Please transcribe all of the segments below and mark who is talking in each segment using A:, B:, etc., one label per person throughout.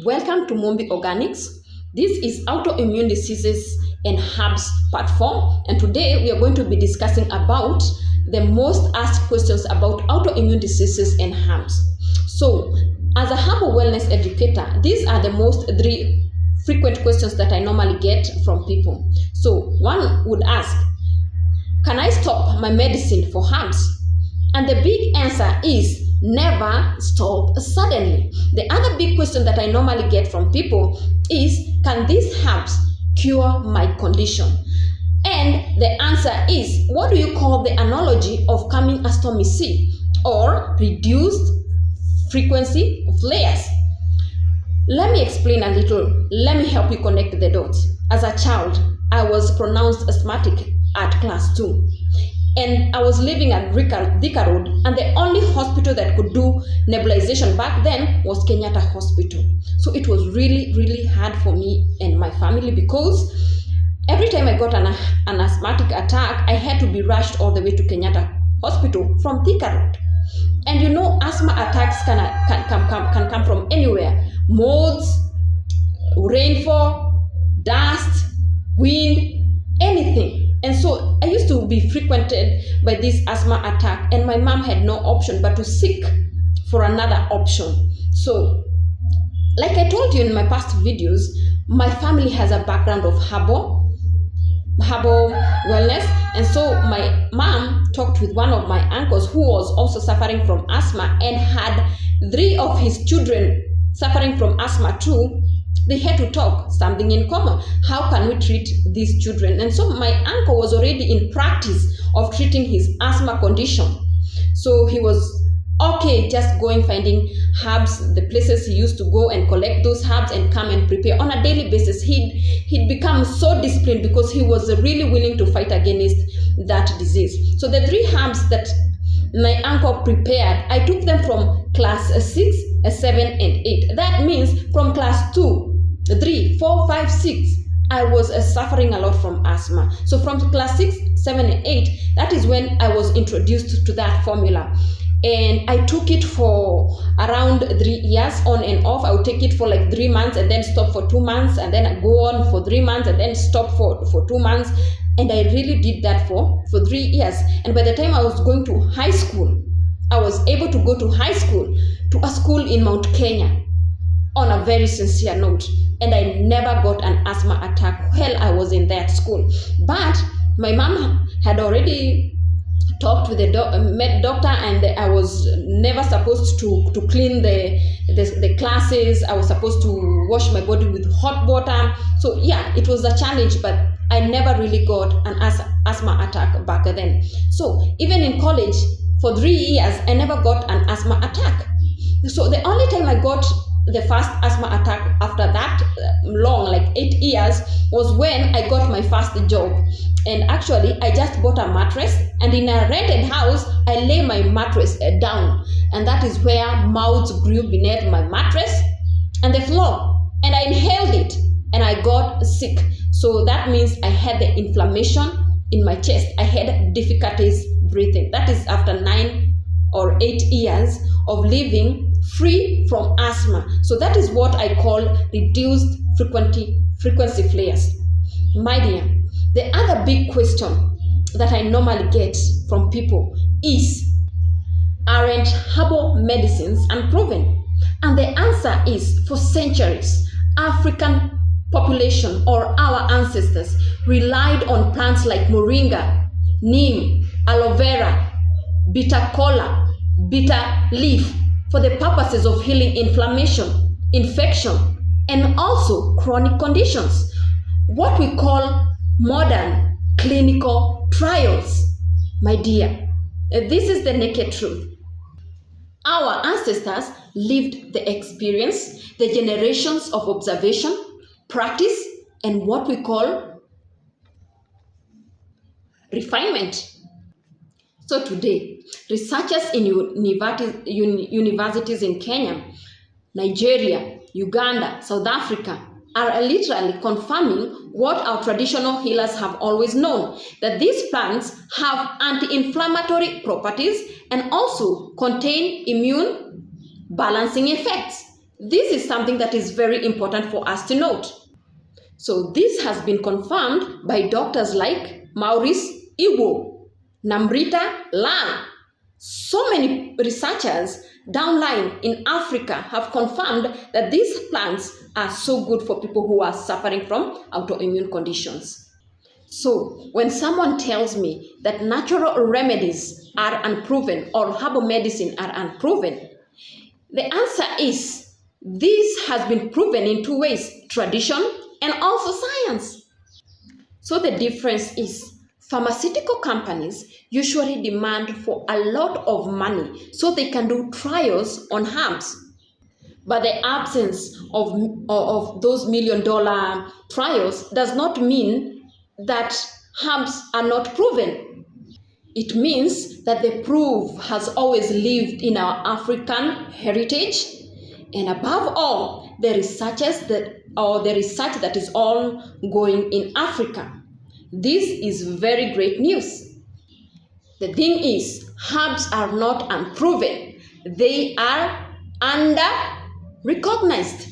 A: Welcome to Mombi Organics. This is autoimmune diseases and herbs part 4, and today we are going to be discussing about the most asked questions about autoimmune diseases and herbs. So, as a herbal wellness educator, these are the most 3 frequent questions that I normally get from people. So, one would ask, can I stop my medicine for herbs? And the big answer is never stop suddenly. The other big question that I normally get from people is, can these herbs cure my condition? And the answer is, what do you call the analogy of coming astomicity or reduced frequency of flares? Let me explain a little. Let me help you connect the dots. As a child, I was pronounced asthmatic at class 2. And I was living at Thika Road, and the only hospital that could do nebulization back then was Kenyatta Hospital. So it was really, really hard for me and my family, because every time I got an asthmatic attack, I had to be rushed all the way to Kenyatta Hospital from Thika Road. And you know, asthma attacks can come from anywhere. Mold, rainfall, dust, wind, anything. And so I used to be frequented by this asthma attack, and my mom had no option but to seek for another option. So, like I told you in my past videos, my family has a background of herbal wellness, and so my mom talked with one of my uncles who was also suffering from asthma and had 3 of his children suffering from asthma too. They had to talk something in common. How can we treat these children? And so my uncle was already in practice of treating his asthma condition. So he was okay just going, finding herbs, the places he used to go and collect those herbs and come and prepare on a daily basis. He'd become so disciplined because he was really willing to fight against that disease. So the 3 herbs that my uncle prepared, I took them from class 6, 7, and 8. That means from class 2, 3, 4, 5, 6, I was suffering a lot from asthma. So from class 6, 7, and 8, that is when I was introduced to that formula. And I took it for around 3 years on and off. I would take it for like 3 months and then stop for 2 months, and then I go on for 3 months and then stop for 2 months. And I really did that for 3 years. And by the time I was going to high school, I was able to go to high school, to a school in Mount Kenya, on a very sincere note. And I never got an asthma attack while I was in that school. But my mom had already talked with the doctor, and I was never supposed to clean the classes. I was supposed to wash my body with hot water. So yeah, it was a challenge, but I never really got an asthma attack back then. So even in college, for 3 years, I never got an asthma attack. So the only time I got the first asthma attack after that long, like 8 years, was when I got my first job. And actually, I just bought a mattress, and in a rented house, I lay my mattress down. And that is where moths grew beneath my mattress and the floor. And I inhaled it, and I got sick. So that means I had the inflammation in my chest. I had difficulties breathing. That is after 9 or 8 years of living free from asthma. So that is what I call reduced frequency flares. My dear, the other big question that I normally get from people is, aren't herbal medicines unproven? And the answer is, for centuries, African population, or our ancestors, relied on plants like moringa, neem, aloe vera, bitter kola, bitter leaf for the purposes of healing inflammation, infection, and also chronic conditions. What we call modern clinical trials. My dear, this is the naked truth. Our ancestors lived the experience, the generations of observation, practice, and what we call refinement. So today, researchers in universities in Kenya, Nigeria, Uganda, South Africa are literally confirming what our traditional healers have always known, that these plants have anti-inflammatory properties and also contain immune balancing effects. This is something that is very important for us to note. So this has been confirmed by doctors like Maurice Iwo, Namrita Lang. So many researchers downline in Africa have confirmed that these plants are so good for people who are suffering from autoimmune conditions. So when someone tells me that natural remedies are unproven or herbal medicine are unproven, the answer is this has been proven in two ways: tradition and also science. So the difference is pharmaceutical companies usually demand for a lot of money so they can do trials on herbs. But the absence of those $1 million trials does not mean that herbs are not proven. It means that the proof has always lived in our African heritage, and above all, the research that is ongoing in Africa. This is very great news. The thing is, herbs are not unproven. They are under-recognized.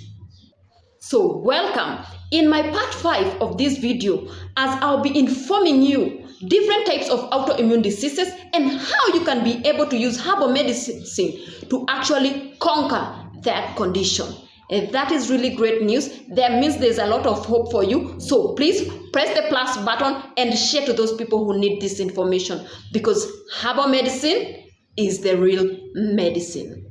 A: So welcome in my part 5 of this video, as I'll be informing you different types of autoimmune diseases and how you can be able to use herbal medicine to actually conquer that condition. And that is really great news. That means there's a lot of hope for you. So please press the plus button and share to those people who need this information, because herbal medicine is the real medicine.